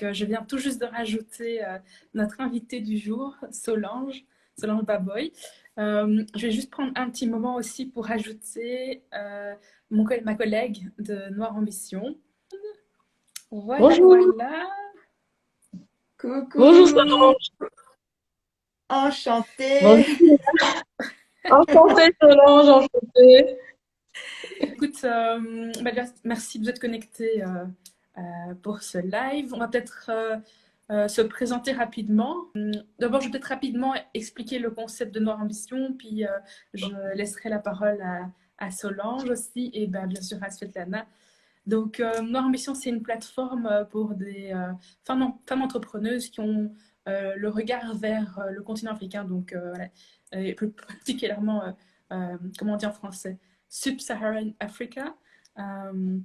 Je viens tout juste de rajouter notre invitée du jour, Solange Baboy. Je vais juste prendre un petit moment aussi pour rajouter ma collègue de Noire Ambition. Voilà, Bonjour, voilà. bonjour Coucou, Solange. enchantée. Bonjour. Enchantée Solange, enchantée. Écoute, merci de vous être connectés pour ce live. On va peut-être se présenter rapidement. D'abord, je vais peut-être rapidement expliquer le concept de Noire Ambition, puis je laisserai la parole à Solange aussi, et bien sûr à Svetlana. Donc, Noire Ambition, c'est une plateforme pour des femmes entrepreneuses qui ont le regard vers le continent africain, donc voilà, et plus particulièrement, comment on dit en français, Sub-Saharan Africa. Euh,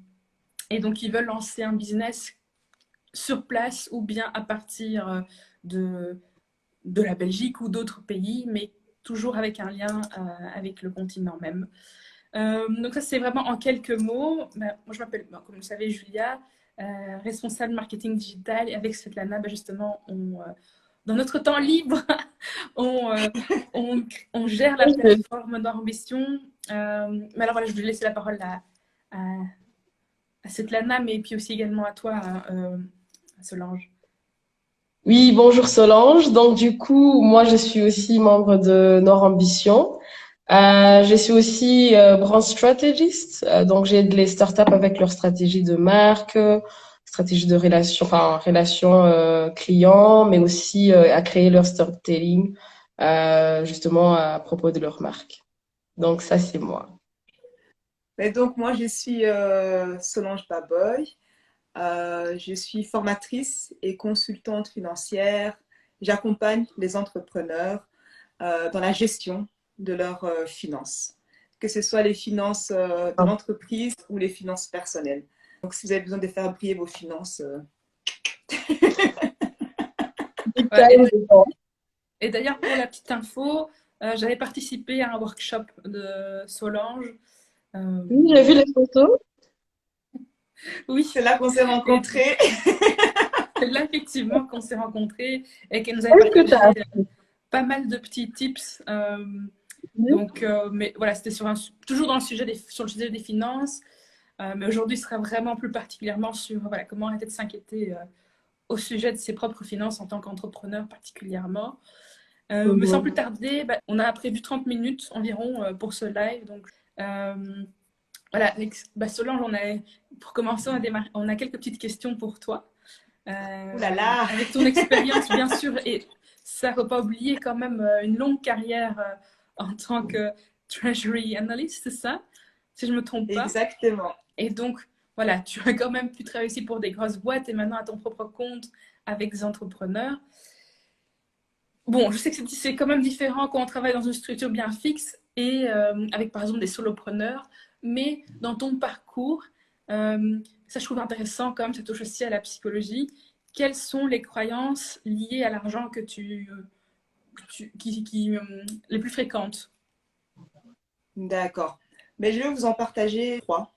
et donc, ils veulent lancer un business sur place ou bien à partir de la Belgique ou d'autres pays, mais toujours avec un lien avec le continent même. Donc ça, c'est vraiment en quelques mots. Moi, je m'appelle, comme vous le savez, Julia, responsable marketing digital. Et avec Svetlana, justement, dans notre temps libre, on, euh, on gère la plateforme d'ambition. Mais alors voilà, je vais laisser la parole à Svetlana, mais puis aussi également à toi, à Solange. Oui, bonjour Solange. Donc du coup, moi je suis aussi membre de Nord Ambition. Je suis aussi brand strategist. Donc j'aide les startups avec leur stratégie de marque, stratégie de relation, enfin relation client, mais aussi à créer leur storytelling justement à propos de leur marque. Donc ça c'est moi. Et donc, moi, je suis Solange Baboy. Je suis formatrice et consultante financière. J'accompagne les entrepreneurs dans la gestion de leurs finances, que ce soit les finances de l'entreprise ou les finances personnelles. Donc, si vous avez besoin de faire briller vos finances, Ouais, et d'ailleurs, pour la petite info, j'avais participé à un workshop de Solange. Oui, j'ai vu les photos. Oui, c'est là qu'on s'est et rencontrés. c'est là effectivement qu'on s'est rencontrés et qu'elle nous avait Est-ce que tu partagé as pas mal de petits tips. vu? Donc, mais voilà, c'était toujours dans sur le sujet des finances. Mais aujourd'hui, ce sera vraiment plus particulièrement sur voilà, comment arrêter de s'inquiéter au sujet de ses propres finances en tant qu'entrepreneur particulièrement. Mais sans plus Mhm. tarder, on a prévu 30 minutes environ pour ce live. Donc, euh, voilà, avec Solange, pour commencer, on a quelques petites questions pour toi. Ouh là là. Avec ton expérience, bien sûr, et ça ne faut pas oublier quand même une longue carrière en tant que Treasury Analyst, c'est ça? Si je ne me trompe pas. Exactement. Et donc, voilà, tu as quand même pu travailler aussi pour des grosses boîtes et maintenant à ton propre compte avec des entrepreneurs. Bon, je sais que c'est quand même différent quand on travaille dans une structure bien fixe et avec par exemple des solopreneurs, mais dans ton parcours, ça je trouve intéressant quand même, ça touche aussi à la psychologie. Quelles sont les croyances liées à l'argent les plus fréquentes? D'accord. Mais je vais vous en partager trois.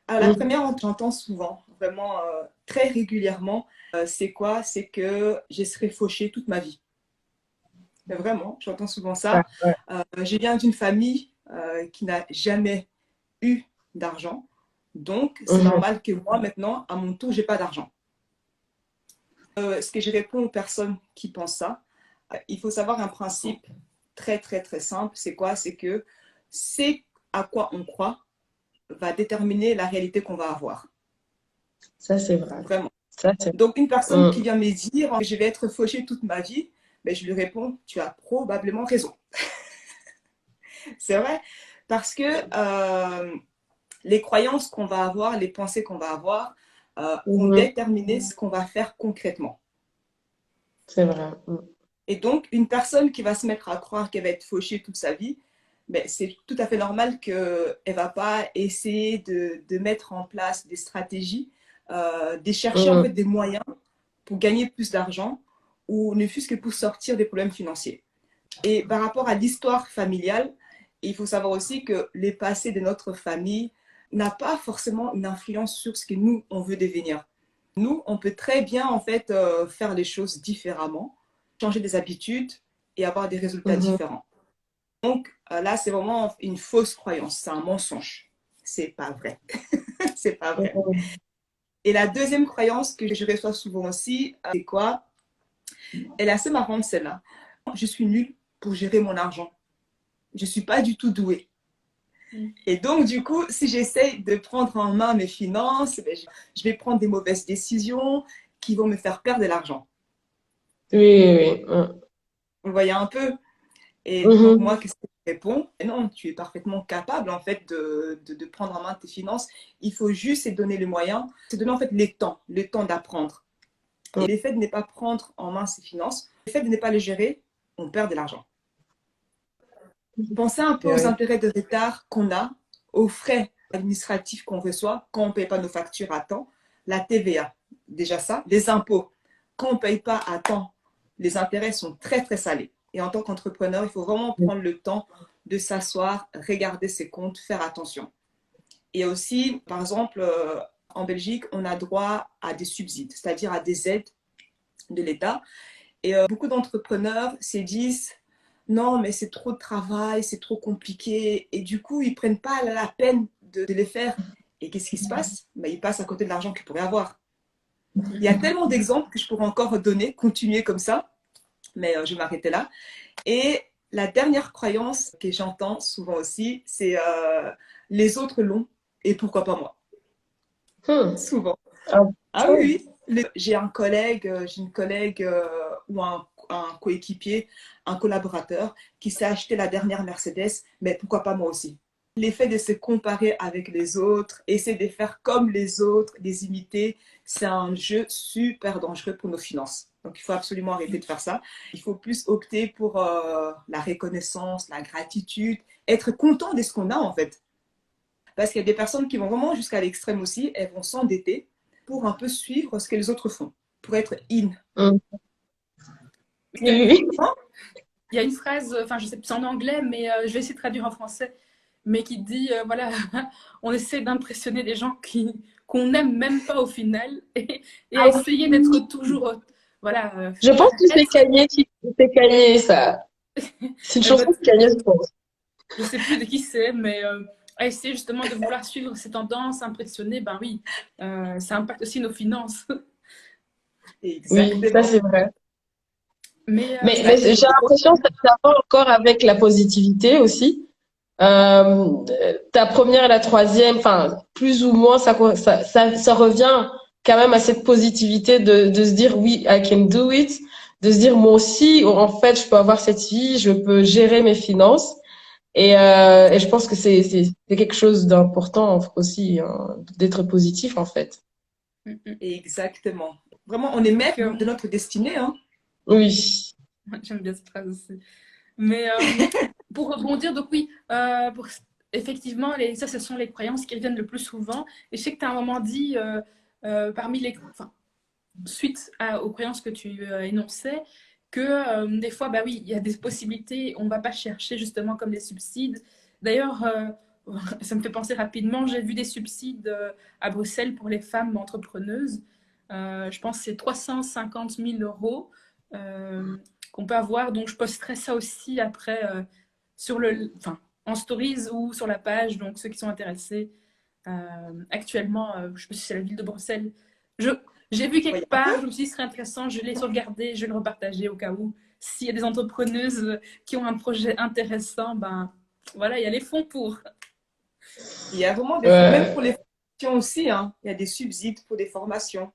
Alors, la Mhm. première, j'entends souvent, vraiment très régulièrement, c'est quoi? C'est que je serai fauchée toute ma vie. Mais vraiment, j'entends souvent Ouais, ça. ouais. Je viens d'une famille qui n'a jamais eu d'argent. Donc, c'est Mhm. normal que moi, maintenant, à mon tour, j'ai pas d'argent. Ce que je réponds aux personnes qui pensent ça, il faut savoir un principe très, très, très simple. C'est quoi? C'est que c'est à quoi on croit va déterminer la réalité qu'on va avoir. Ça c'est vrai. Vraiment. Ça c'est Donc, une personne qui Mhm. vient me dire que je vais être fauchée toute ma vie, ben, je lui réponds, tu as probablement raison. C'est vrai, parce que les croyances qu'on va avoir, les pensées qu'on va avoir, vont Mhm. déterminer ce qu'on va faire concrètement. C'est vrai. Mhm. Et donc, une personne qui va se mettre à croire qu'elle va être fauchée toute sa vie, ben, c'est tout à fait normal qu'elle ne va pas essayer de mettre en place des stratégies, de chercher en fait Mhm. des moyens pour gagner plus d'argent ou ne fût-ce que pour sortir des problèmes financiers. Et par rapport à l'histoire familiale, il faut savoir aussi que les passés de notre famille n'a pas forcément une influence sur ce que nous, on veut devenir. Nous, on peut très bien en fait faire les choses différemment, changer des habitudes et avoir des résultats Mhm. différents. Donc là, c'est vraiment une fausse croyance, c'est un mensonge. C'est pas vrai. C'est pas vrai. Mhm. Et la deuxième croyance que je reçois souvent aussi, c'est quoi? Elle est assez marrante celle-là. Je suis nulle pour gérer mon argent. Je suis pas du tout douée. Mm. Et donc, du coup, si j'essaye de prendre en main mes finances, ben, je vais prendre des mauvaises décisions qui vont me faire perdre de l'argent. Oui, oui, oui. Vous voyez un peu? Et donc, Mhm. moi, qu'est-ce que je réponds? Non, tu es parfaitement capable, en fait, de prendre en main tes finances. Il faut juste se donner les moyens, se donner, en fait, le temps d'apprendre. Et l'effet de ne pas prendre en main ses finances, l'effet de ne pas les gérer, on perd de l'argent. Pensez un peu Oui, aux oui. intérêts de retard qu'on a, aux frais administratifs qu'on reçoit quand on ne paye pas nos factures à temps, la TVA, déjà ça, les impôts. Quand on ne paye pas à temps, les intérêts sont très très salés. Et en tant qu'entrepreneur, il faut vraiment prendre le temps de s'asseoir, regarder ses comptes, faire attention. Et aussi, par exemple, en Belgique, on a droit à des subsides, c'est-à-dire à des aides de l'État. Et beaucoup d'entrepreneurs se disent non, mais c'est trop de travail, c'est trop compliqué. Et du coup, ils ne prennent pas la peine de les faire. Et qu'est-ce qui se passe? Ben, ils passent à côté de l'argent qu'ils pourraient avoir. Il y a tellement d'exemples que je pourrais encore donner, continuer comme ça, mais je vais m'arrêter là. Et la dernière croyance que j'entends souvent aussi, c'est les autres l'ont et pourquoi pas moi? Hmm. Souvent. Ah, Ah oui, oui. J'ai une collègue ou un coéquipier, un collaborateur qui s'est acheté la dernière Mercedes, mais pourquoi pas moi aussi? L'effet de se comparer avec les autres, essayer de faire comme les autres, les imiter, c'est un jeu super dangereux pour nos finances. Donc il faut absolument arrêter de faire ça. Il faut plus opter pour la reconnaissance, la gratitude, être content de ce qu'on a en fait. Parce qu'il y a des personnes qui vont vraiment jusqu'à l'extrême aussi, elles vont s'endetter pour un peu suivre ce que les autres font, pour être in. hmm. Il y a, Oui, oui. il y a une phrase, enfin je sais plus, c'est en anglais, mais je vais essayer de traduire en français, mais qui dit, voilà, on essaie d'impressionner des gens qu'on n'aime même pas au final et à Ah essayer d'être oui. toujours, voilà, Je pense que paraître. C'est Kanye, ça. C'est une Eh ben, chanson de Kanye, je pense. je sais plus de qui c'est, mais à essayer justement de vouloir suivre ces tendances, impressionner, ben oui, ça impacte aussi nos finances. Oui, ça Exactement. c'est vrai. Mais Mais j'ai l'impression que ça va encore avec la positivité aussi. Ta première et la troisième, enfin, plus ou moins, ça revient quand même à cette positivité de se dire oui, I can do it, de se dire moi aussi, en fait, je peux avoir cette vie, je peux gérer mes finances. Et je pense que c'est quelque chose d'important aussi, hein, d'être positif en fait. Exactement. Vraiment, on est maître de notre destinée. Hein. Oui. j'aime bien cette phrase aussi. Mais pour rebondir, donc oui, effectivement, ça, ce sont les croyances qui reviennent le plus souvent. Et je sais que tu as un moment dit, parmi les, enfin, suite aux croyances que tu énonçais, que des fois, bah oui, il y a des possibilités, on ne va pas chercher justement comme des subsides. D'ailleurs, ça me fait penser rapidement, j'ai vu des subsides à Bruxelles pour les femmes entrepreneuses. Je pense que c'est 350 000 euros qu'on peut avoir. Donc, je posterai ça aussi après enfin, en stories ou sur la page. Donc, ceux qui sont intéressés, actuellement, je ne sais pas si c'est la ville de Bruxelles. Je, j'ai vu Voyez quelque un peu. part, je me suis dit, ce serait intéressant, je l'ai sauvegardé, je vais le repartager au cas où. S'il y a des entrepreneuses qui ont un projet intéressant, ben voilà, il y a les fonds pour. Il y a vraiment des fonds, même Ouais. pour les formations aussi. Hein. Il y a des subsides pour des formations.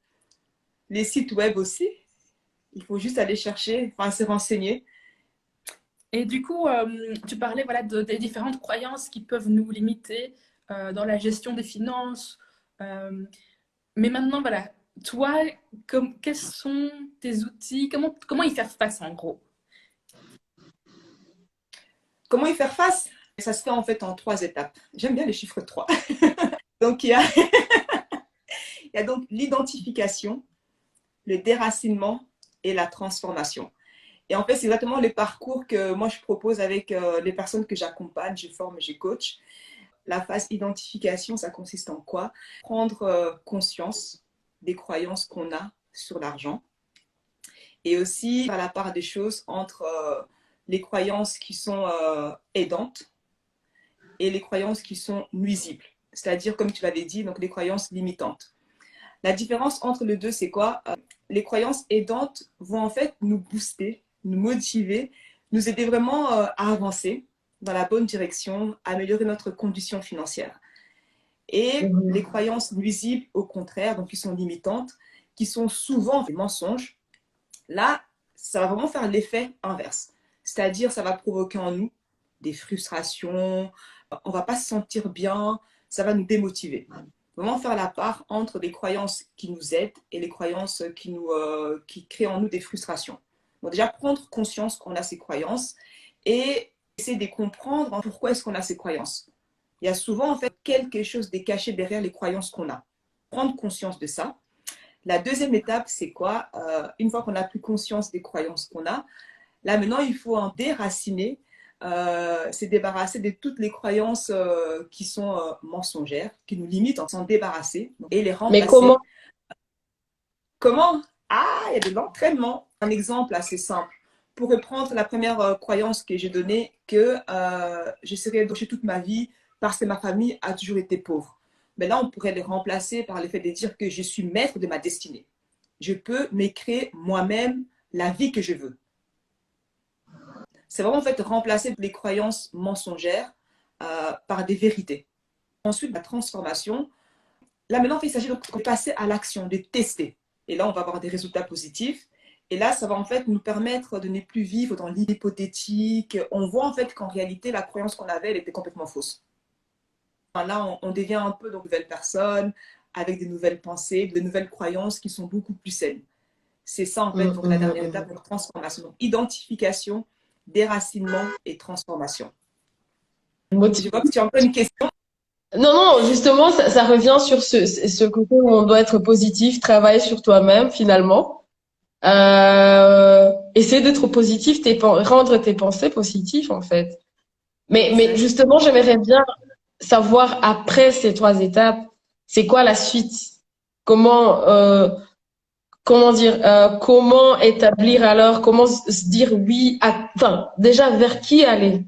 Les sites web aussi. Il faut juste aller chercher, enfin se renseigner. Et du coup, tu parlais voilà, des différentes croyances qui peuvent nous limiter dans la gestion des finances. Euh, mais maintenant, voilà, toi, quels sont tes outils? Comment y faire face en gros? Comment y faire face? Ça se fait en fait en 3 étapes. J'aime bien les chiffres 3. Donc il y a donc l'identification, le déracinement et la transformation. Et en fait, c'est exactement le parcours que moi je propose avec les personnes que j'accompagne, je forme, je coach. La phase identification, ça consiste en quoi? Prendre conscience des croyances qu'on a sur l'argent et aussi faire la part des choses entre les croyances qui sont aidantes et les croyances qui sont nuisibles. C'est-à-dire, comme tu l'avais dit, donc les croyances limitantes. La différence entre les deux, c'est quoi? Les croyances aidantes vont en fait nous booster, nous motiver, nous aider vraiment à avancer dans la bonne direction, à améliorer notre condition financière. Et les croyances nuisibles, au contraire, donc qui sont limitantes, qui sont souvent des mensonges, là, ça va vraiment faire l'effet inverse. C'est-à-dire, ça va provoquer en nous des frustrations, on ne va pas se sentir bien, ça va nous démotiver. Vraiment faire la part entre les croyances qui nous aident et les croyances qui créent en nous des frustrations. Donc déjà, prendre conscience qu'on a ces croyances et essayer de comprendre pourquoi est-ce qu'on a ces croyances. Il y a souvent en fait quelque chose de caché derrière les croyances qu'on a. Prendre conscience de ça. La deuxième étape, c'est quoi? Une fois qu'on a pris conscience des croyances qu'on a, là maintenant, il faut en déraciner, se débarrasser de toutes les croyances qui sont mensongères, qui nous limitent, s'en débarrasser et les remplacer. Mais comment? Comment? Ah, il y a de l'entraînement. Un exemple assez simple. Pour reprendre la première croyance que j'ai donnée, que je serai embauchée toute ma vie parce que ma famille a toujours été pauvre. Mais là, on pourrait les remplacer par le fait de dire que je suis maître de ma destinée. Je peux me créer moi-même la vie que je veux. C'est vraiment en fait remplacer les croyances mensongères par des vérités. Ensuite, la transformation. Là, maintenant, il s'agit de passer à l'action, de tester. Et là, on va avoir des résultats positifs. Et là, ça va en fait nous permettre de ne plus vivre dans l'hypothétique. On voit en fait qu'en réalité, la croyance qu'on avait, elle était complètement fausse. Là, on devient un peu de nouvelles personnes, avec des nouvelles pensées, de nouvelles croyances qui sont beaucoup plus saines. C'est ça en fait, donc la dernière étape, donc transformation. Donc, identification, déracinement et transformation. Je vois que tu as encore une question. Non, non, justement, ça revient sur ce côté où on doit être positif, travailler sur toi-même finalement. Essayer d'être positif, rendre tes pensées positives en fait. Mais justement, j'aimerais bien savoir après ces 3 étapes, c'est quoi la suite? Comment dire, comment établir alors, comment se dire oui, enfin, déjà vers qui aller?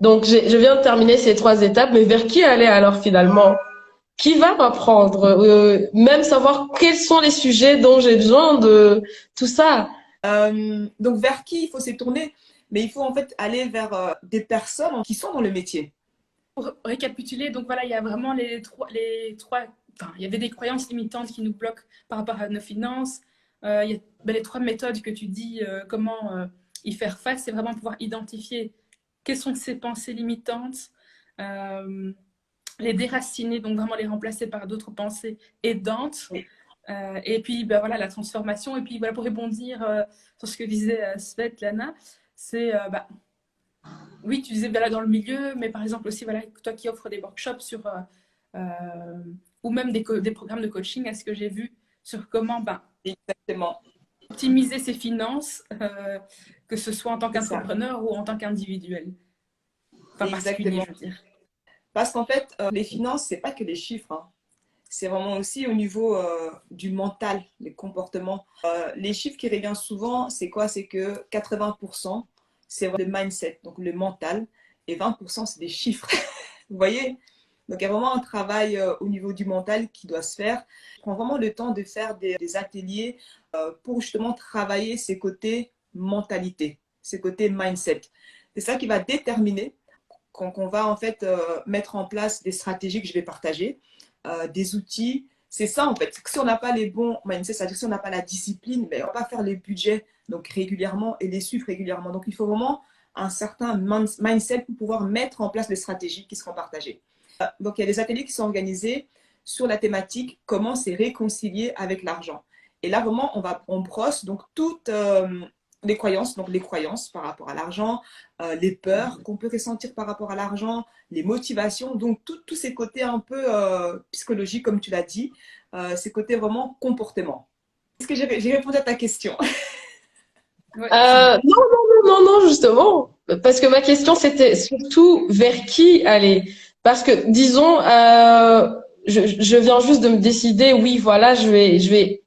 Donc, je viens de terminer ces 3 étapes, mais vers qui aller alors finalement? Qui va m'apprendre? Même savoir quels sont les sujets dont j'ai besoin de tout ça. Donc, vers qui il faut se tourner? Mais il faut en fait aller vers des personnes qui sont dans le métier. Pour récapituler, donc voilà, il y a vraiment les trois, enfin, il y avait des croyances limitantes qui nous bloquent par rapport à nos finances. Il y a les 3 méthodes que tu dis, comment y faire face, c'est vraiment pouvoir identifier quelles sont ces pensées limitantes, les déraciner, donc vraiment les remplacer par d'autres pensées aidantes. Oui. Et puis voilà, la transformation. Et puis voilà, pour rebondir sur ce que disait Svetlana, c'est oui, tu disais là dans le milieu, mais par exemple aussi, voilà, toi qui offres des workshops sur, ou même des programmes de coaching, est-ce que j'ai vu sur comment Exactement. optimiser ses finances, que ce soit en tant qu'entrepreneur ou en tant qu'individuel. Enfin, particulier, je veux dire. Parce qu'en fait, les finances, c'est pas que les chiffres. Hein. C'est vraiment aussi au niveau du mental, les comportements. Les chiffres qui reviennent souvent, c'est quoi? C'est que 80%, c'est le mindset, donc le mental, et 20%, c'est des chiffres. Vous voyez? Donc, il y a vraiment un travail au niveau du mental qui doit se faire. Je prends vraiment le temps de faire des ateliers pour justement travailler ces côtés mentalité, ces côtés mindset. C'est ça qui va déterminer quand on va en fait mettre en place des stratégies que je vais partager, des outils. C'est ça en fait. Si on n'a pas les bons mindset, c'est-à-dire si on n'a pas la discipline, mais on ne va pas faire les budgets donc régulièrement et les suivre régulièrement. Donc il faut vraiment un certain mindset pour pouvoir mettre en place les stratégies qui seront partagées. Donc il y a des ateliers qui sont organisés sur la thématique comment c'est réconcilier avec l'argent. Et là vraiment on brosse donc toutes les croyances, donc les croyances par rapport à l'argent, les peurs qu'on peut ressentir par rapport à l'argent, les motivations, donc tous ces côtés un peu psychologiques comme tu l'as dit, ces côtés vraiment comportement. Est-ce que j'ai répondu à ta question? Ouais. Non, justement. Parce que ma question, c'était surtout vers qui aller. Parce que, disons, je viens juste de me décider, oui, voilà, je vais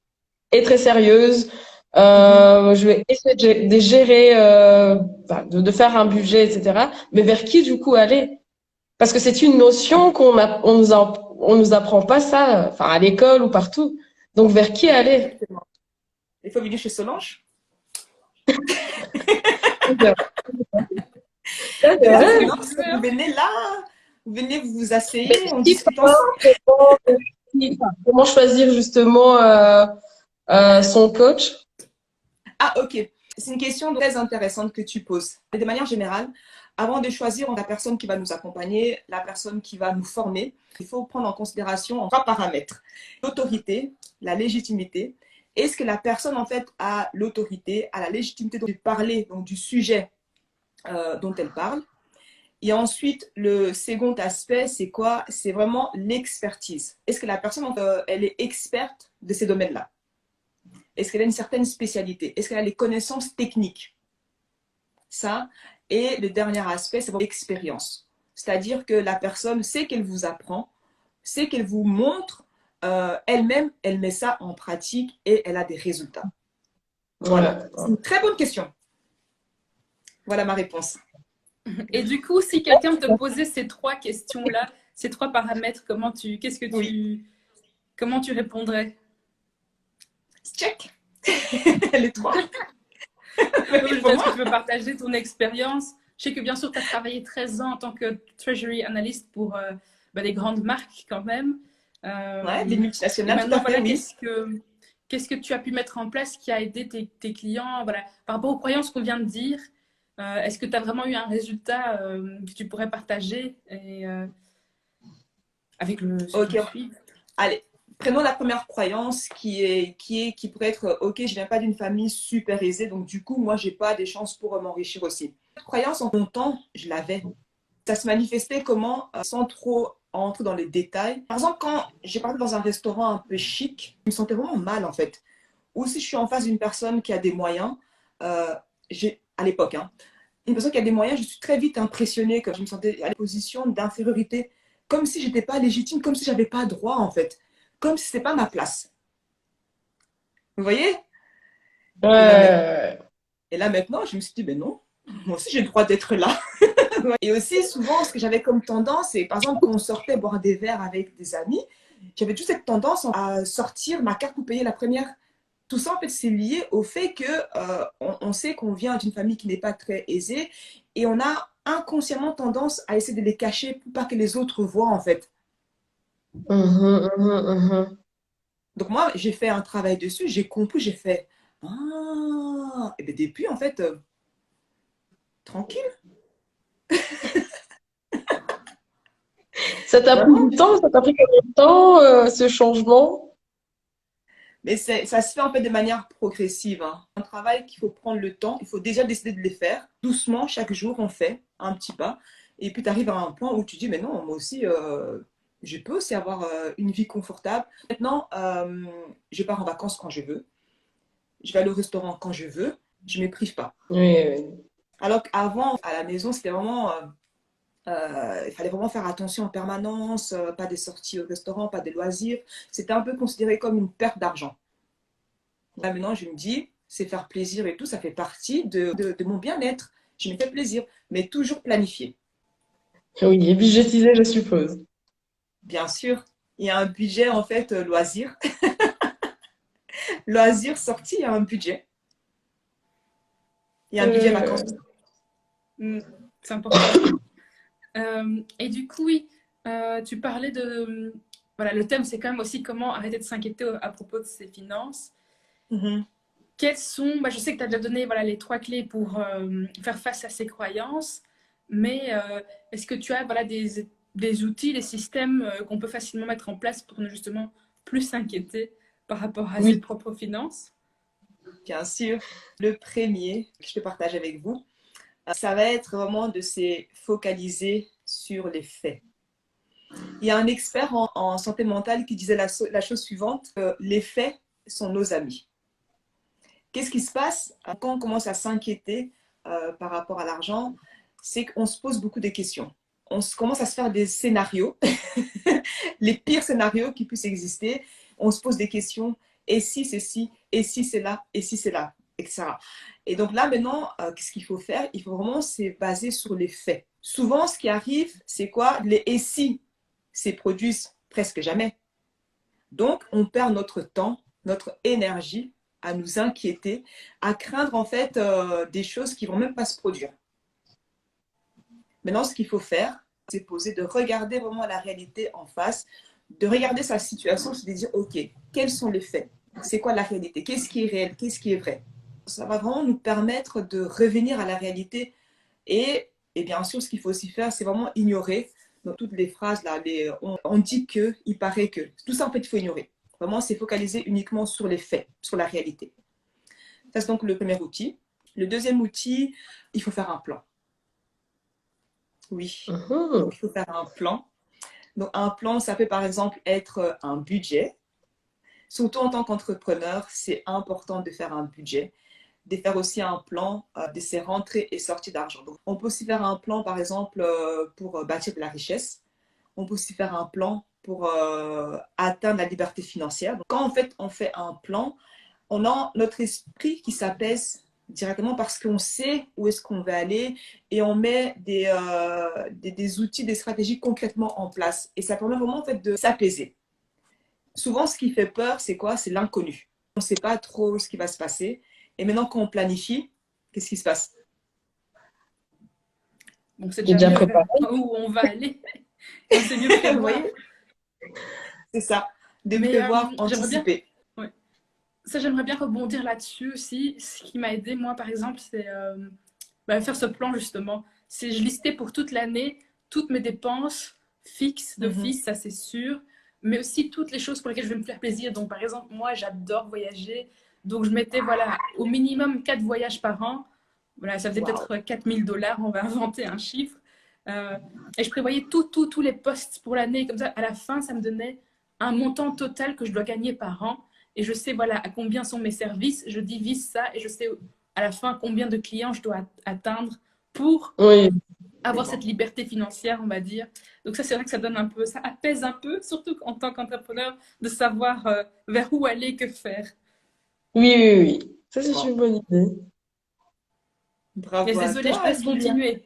être très sérieuse. Je vais essayer de gérer, de faire un budget, etc. Mais vers qui du coup aller? Parce que c'est une notion on nous apprend pas ça, enfin à l'école ou partout. Donc vers qui aller? Exactement. Il faut venir chez Solange. Ça, c'est Et là, vrai. Solange, vous venez là, vous venez, vous vous Mais asseyez, on qui discute ensemble. comment choisir justement son coach? Ah, ok. C'est une question très intéressante que tu poses. De manière générale, avant de choisir la personne qui va nous accompagner, la personne qui va nous former, il faut prendre en considération trois paramètres. L'autorité, la légitimité. Est-ce que la personne, en fait, a l'autorité, a la légitimité de parler donc, du sujet dont elle parle? Et ensuite, le second aspect, c'est quoi? C'est vraiment l'expertise. Est-ce que la personne, elle est experte de ces domaines-là? Est-ce qu'elle a une certaine spécialité? Est-ce qu'elle a les connaissances techniques? Ça. Et le dernier aspect, c'est l'expérience. C'est-à-dire que la personne sait qu'elle vous apprend, sait qu'elle vous montre, elle-même, elle met ça en pratique et elle a des résultats. Voilà. Ouais. C'est une très bonne question. Voilà ma réponse. Et du coup, si quelqu'un te posait ces trois questions-là, ces trois paramètres, comment tu répondrais? Check. Les trois. Est-ce que tu peux partager ton expérience? Je sais que bien sûr, tu as travaillé 13 ans en tant que Treasury Analyst pour des grandes marques quand même. Ouais, des Et multinationales, tout maintenant, à fait, voilà, oui. qu'est-ce que tu as pu mettre en place qui a aidé tes clients, voilà, par rapport aux croyances qu'on vient de dire? Est-ce que tu as vraiment eu un résultat que tu pourrais partager avec ceux qui Ok, nous suivent? allez. Prenons la première croyance qui pourrait être, ok, je viens pas d'une famille super aisée, donc du coup, moi, j'ai pas des chances pour m'enrichir aussi. Cette croyance, en mon temps, je l'avais. Ça se manifestait comment, sans trop entrer dans les détails. Par exemple, quand j'ai parti dans un restaurant un peu chic, je me sentais vraiment mal, en fait. Ou si je suis en face d'une personne qui a des moyens, à l'époque, hein, une personne qui a des moyens, je suis très vite impressionnée, que je me sentais à la position d'infériorité, comme si j'étais pas légitime, comme si j'avais pas droit en fait, comme si c'était pas ma place. Vous voyez? et là, Ouais. et là maintenant, je me suis dit, ben non, moi aussi j'ai le droit d'être là. Et aussi souvent, ce que j'avais comme tendance, c'est par exemple quand on sortait boire des verres avec des amis, j'avais toute cette tendance à sortir ma carte pour payer la première. Tout ça, en fait, c'est lié au fait que on sait qu'on vient d'une famille qui n'est pas très aisée et on a inconsciemment tendance à essayer de les cacher pour pas que les autres voient, en fait. Mhm, mhm, mhm. Donc moi, j'ai fait un travail dessus, j'ai compris, j'ai fait ah, et bien depuis, en fait, tranquille. Ça t'a pris Vraiment. du temps? Ça t'a pris combien de temps, ce changement? Mais ça se fait en fait de manière progressive, hein. Un travail qu'il faut prendre le temps, il faut déjà décider de les faire. Doucement, chaque jour, on fait un petit pas. Et puis tu arrives à un point où tu dis, mais non, moi aussi, je peux aussi avoir une vie confortable. Maintenant, je pars en vacances quand je veux. Je vais aller au restaurant quand je veux. Je ne me prive pas. Oui, oui. Alors qu'avant, à la maison, c'était vraiment... il fallait vraiment faire attention en permanence, pas des sorties au restaurant, pas des loisirs. C'était un peu considéré comme une perte d'argent. Là, maintenant, je me dis, c'est faire plaisir et tout, ça fait partie de mon bien-être. Je me fais plaisir, mais toujours planifié. Oui, et budgétisé, je suppose. Bien sûr, il y a un budget, en fait, loisir. Loisir sorti, il y a un budget. Il y a un budget vacances. Euh, C'est important. Et du coup, oui, tu parlais voilà, le thème, c'est quand même aussi comment arrêter de s'inquiéter à propos de ses finances. Mhm. Quelles sont, je sais que tu as déjà donné voilà, les trois clés pour faire face à ces croyances, mais est-ce que tu as voilà, des outils, des systèmes qu'on peut facilement mettre en place pour ne justement plus s'inquiéter par rapport à ses oui. propres finances? Bien sûr, le premier que je peux partager avec vous, ça va être vraiment de se focaliser sur les faits. Il y a un expert en santé mentale qui disait la chose suivante, les faits sont nos amis. Qu'est-ce qui se passe quand on commence à s'inquiéter par rapport à l'argent? C'est qu'on se pose beaucoup de questions. commence à se faire des scénarios, les pires scénarios qui puissent exister. On se pose des questions, et si c'est ci, et si c'est là, et si c'est là, etc. Et donc là, maintenant, qu'est-ce qu'il faut faire? Il faut vraiment se baser sur les faits. Souvent, ce qui arrive, c'est quoi? Les et si se produisent presque jamais. Donc, on perd notre temps, notre énergie à nous inquiéter, à craindre en fait des choses qui ne vont même pas se produire. Maintenant, ce qu'il faut faire, c'est poser, de regarder vraiment la réalité en face, de regarder sa situation, c'est de dire, OK, quels sont les faits? C'est quoi la réalité? Qu'est-ce qui est réel? Qu'est-ce qui est vrai? Ça va vraiment nous permettre de revenir à la réalité. Et bien sûr, ce qu'il faut aussi faire, c'est vraiment ignorer. Dans toutes les phrases, là, on dit que, il paraît que. Tout ça, en fait, il faut ignorer. Vraiment, c'est focaliser uniquement sur les faits, sur la réalité. Ça, c'est donc le premier outil. Le deuxième outil, il faut faire un plan. Oui, donc il faut faire un plan. Donc un plan, ça peut par exemple être un budget. Surtout en tant qu'entrepreneur, c'est important de faire un budget, de faire aussi un plan de ses rentrées et sorties d'argent. Donc, on peut aussi faire un plan, par exemple, pour bâtir de la richesse. On peut aussi faire un plan pour atteindre la liberté financière. Donc, quand en fait on fait un plan, on a notre esprit qui s'apaise directement parce qu'on sait où est-ce qu'on va aller et on met des outils, des stratégies concrètement en place. Et ça permet vraiment en fait de s'apaiser. Souvent, ce qui fait peur, c'est quoi? C'est l'inconnu. On ne sait pas trop ce qui va se passer. Et maintenant, quand on planifie, qu'est-ce qui se passe? Donc, c'est déjà mieux où on va aller. On sait mieux prévoir. Vous voyez? C'est ça, de prévoir, anticiper. Ouais. Ça, j'aimerais bien rebondir là-dessus aussi. Ce qui m'a aidé, moi, par exemple, c'est faire ce plan, justement. C'est je listais pour toute l'année toutes mes dépenses fixes d'office, ça c'est sûr, mais aussi toutes les choses pour lesquelles je vais me faire plaisir. Donc, par exemple, moi, j'adore voyager. Donc, je mettais, voilà, au minimum 4 voyages par an. Voilà, ça faisait peut-être $4000, on va inventer un chiffre. Et je prévoyais tous les postes pour l'année. Comme ça, à la fin, ça me donnait un montant total que je dois gagner par an. Et je sais, voilà, à combien sont mes services. Je divise ça et je sais à la fin combien de clients je dois atteindre pour avoir cette liberté financière, on va dire. Donc ça, c'est vrai que ça donne un peu, ça apaise un peu, surtout en tant qu'entrepreneur, de savoir vers où aller, que faire. Oui. Ça, c'est une bonne idée. Bravo. Mais désolée, je te laisse continuer.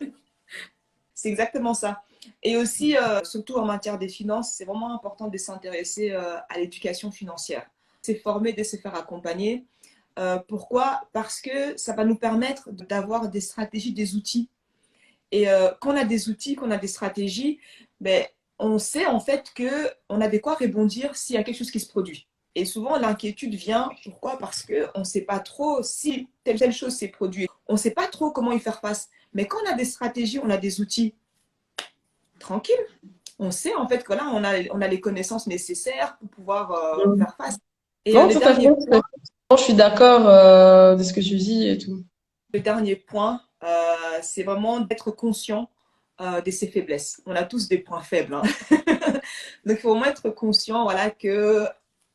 C'est exactement ça. Et aussi, surtout en matière des finances, c'est vraiment important de s'intéresser à l'éducation financière. C'est former, de se faire accompagner. Pourquoi? Parce que ça va nous permettre d'avoir des stratégies, des outils. Et quand on a des outils, qu'on a des stratégies, ben, on sait en fait qu'on a de quoi rebondir s'il y a quelque chose qui se produit. Et souvent, l'inquiétude vient, pourquoi? Parce qu'on ne sait pas trop si telle chose s'est produite. On ne sait pas trop comment y faire face. Mais quand on a des stratégies, on a des outils, tranquille. On sait en fait que là, on a les connaissances nécessaires pour pouvoir faire face. Et non, tout à fait. Je suis d'accord de ce que tu dis et tout. Le dernier point, c'est vraiment d'être conscient de ses faiblesses. On a tous des points faibles. Hein. Donc, il faut vraiment être conscient, voilà, que,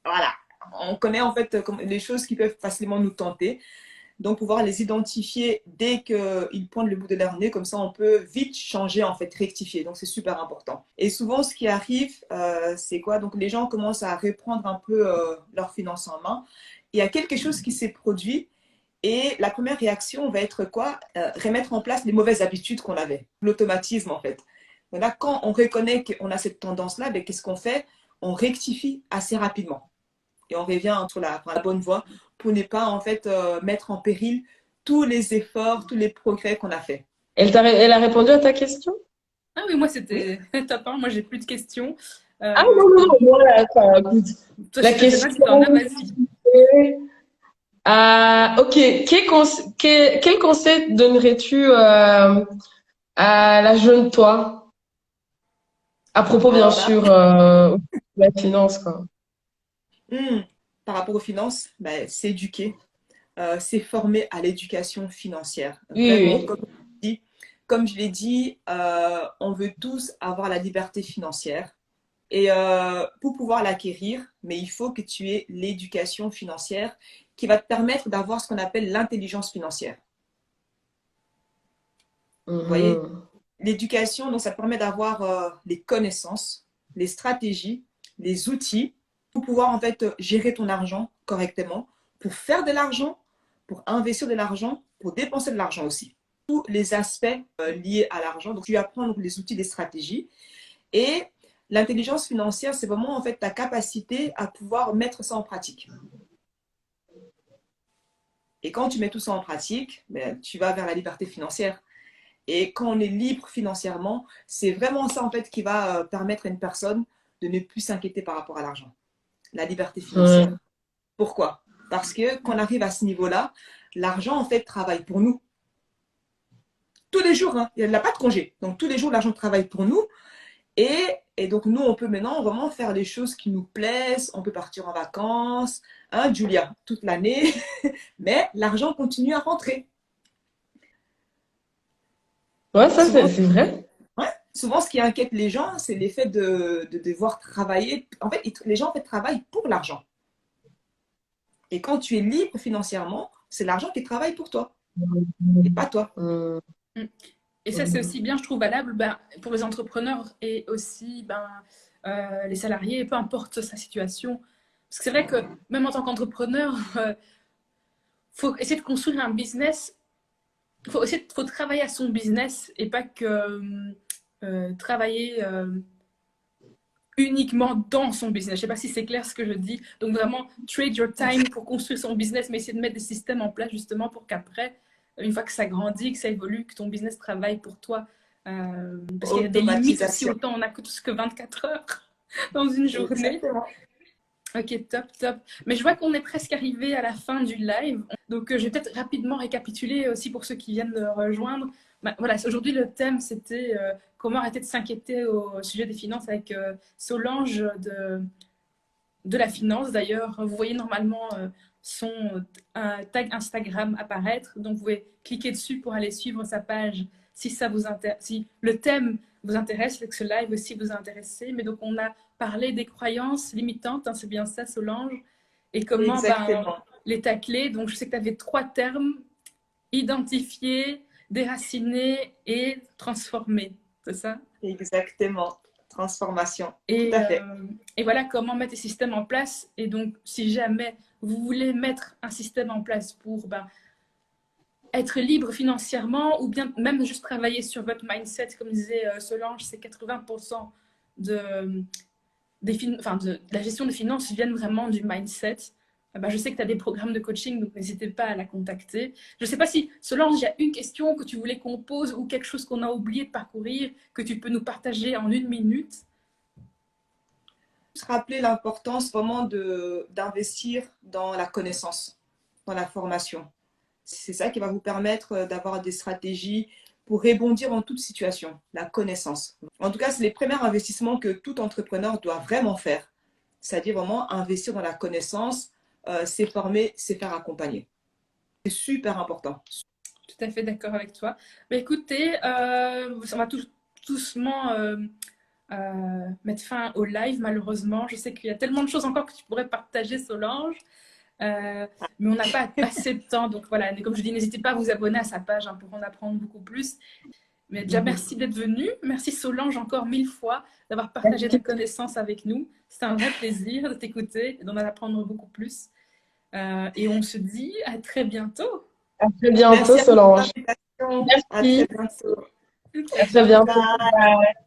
voilà, on connaît en fait les choses qui peuvent facilement nous tenter. Donc, pouvoir les identifier dès qu'ils pointent le bout de leur nez, comme ça, on peut vite changer, en fait, rectifier. Donc, c'est super important. Et souvent, ce qui arrive, c'est quoi? Donc, les gens commencent à reprendre un peu leurs finances en main. Il y a quelque chose qui s'est produit. Et la première réaction va être quoi? Remettre en place les mauvaises habitudes qu'on avait, l'automatisme en fait. Donc là, quand on reconnaît qu'on a cette tendance-là, ben, qu'est-ce qu'on fait? On rectifie assez rapidement. Et on revient sur la bonne voie pour ne pas en fait mettre en péril tous les efforts, tous les progrès qu'on a fait. Elle a répondu à ta question? Ah oui, moi c'était top. Moi, j'ai plus de questions. Ah non, moi, écoute. La question. Ok, quel conseil donnerais-tu à la jeune toi? À propos, bien sûr, de la finance, quoi. Par rapport aux finances, ben, s'éduquer, c'est former à l'éducation financière. Vraiment, comme je l'ai dit, on veut tous avoir la liberté financière. Et pour pouvoir l'acquérir, mais il faut que tu aies l'éducation financière qui va te permettre d'avoir ce qu'on appelle l'intelligence financière. Vous voyez? L'éducation, donc ça permet d'avoir les connaissances, les stratégies, les outils pour pouvoir en fait gérer ton argent correctement, pour faire de l'argent, pour investir de l'argent, pour dépenser de l'argent aussi. Tous les aspects liés à l'argent. Donc tu apprends donc, les outils, les stratégies. Et l'intelligence financière, c'est vraiment en fait ta capacité à pouvoir mettre ça en pratique. Et quand tu mets tout ça en pratique, ben, tu vas vers la liberté financière. Et quand on est libre financièrement, c'est vraiment ça en fait qui va permettre à une personne de ne plus s'inquiéter par rapport à l'argent. La liberté financière. Pourquoi? Parce que quand on arrive à ce niveau-là, l'argent en fait travaille pour nous. Tous les jours, hein, il n'a pas de congé. Donc tous les jours, l'argent travaille pour nous. Et donc nous, on peut maintenant vraiment faire les choses qui nous plaisent. On peut partir en vacances, hein, Julia, toute l'année. Mais l'argent continue à rentrer. Ouais, ça, Souvent, c'est vrai. ouais, souvent, ce qui inquiète les gens, c'est l'effet de devoir travailler. En fait, les gens en fait, travaillent pour l'argent. Et quand tu es libre financièrement, c'est l'argent qui travaille pour toi et pas toi. Hum, Et ça, c'est aussi bien, je trouve, valable pour les entrepreneurs et aussi les salariés, peu importe sa situation. Parce que c'est vrai que même en tant qu'entrepreneur, faut essayer de construire un business. Faut travailler à son business et pas que travailler uniquement dans son business. Je sais pas si c'est clair ce que je dis. Donc vraiment, trade your time pour construire son business, mais essayer de mettre des systèmes en place justement pour qu'après, une fois que ça grandit, que ça évolue, que ton business travaille pour toi. Parce qu'il y a des limites aussi, Automatisation. autant on n'a que tous que 24 heures dans une journée. Exactement. Ok, top, top. Mais je vois qu'on est presque arrivé à la fin du live. Donc, je vais peut-être rapidement récapituler aussi pour ceux qui viennent de rejoindre. Voilà, aujourd'hui, le thème, c'était comment arrêter de s'inquiéter au sujet des finances avec Solange de la finance. D'ailleurs, vous voyez normalement son tag Instagram apparaître. Donc, vous pouvez cliquer dessus pour aller suivre sa page si ça vous intéresse, si le thème vous intéresse, que ce live aussi vous intéresse. Mais donc, on a parlé des croyances limitantes, hein, c'est bien ça, Solange, et comment les tacler. Donc, je sais que tu avais 3 termes: identifier, déraciner et transformer. C'est ça? Exactement. Transformation. Et, Tout à fait. et voilà comment mettre des systèmes en place. Et donc, si jamais vous voulez mettre un système en place pour être libre financièrement ou bien même juste travailler sur votre mindset, comme disait Solange, c'est 80% de la gestion des finances viennent vraiment du mindset. Je sais que tu as des programmes de coaching, donc n'hésitez pas à la contacter. Je ne sais pas si, Solange, il y a une question que tu voulais qu'on pose ou quelque chose qu'on a oublié de parcourir que tu peux nous partager en 1 minute. Se rappeler l'importance vraiment d'investir dans la connaissance, dans la formation. C'est ça qui va vous permettre d'avoir des stratégies pour rebondir en toute situation, la connaissance. En tout cas, c'est les premiers investissements que tout entrepreneur doit vraiment faire. C'est-à-dire vraiment investir dans la connaissance, c'est former, c'est faire accompagner. C'est super important. Tout à fait d'accord avec toi. Écoutez, on va doucement mettre fin au live, malheureusement. Je sais qu'il y a tellement de choses encore que tu pourrais partager, Solange. Mais on n'a pas assez de temps. Donc voilà, comme je dis, n'hésitez pas à vous abonner à sa page pour en apprendre beaucoup plus. Mais déjà, merci d'être venu. Merci Solange encore 1000 fois d'avoir partagé ta connaissance avec nous. C'était un vrai plaisir de t'écouter et d'en apprendre beaucoup plus. Et on se dit à très bientôt. À très bientôt, Solange. Merci. À très bientôt. À très bientôt. Bye.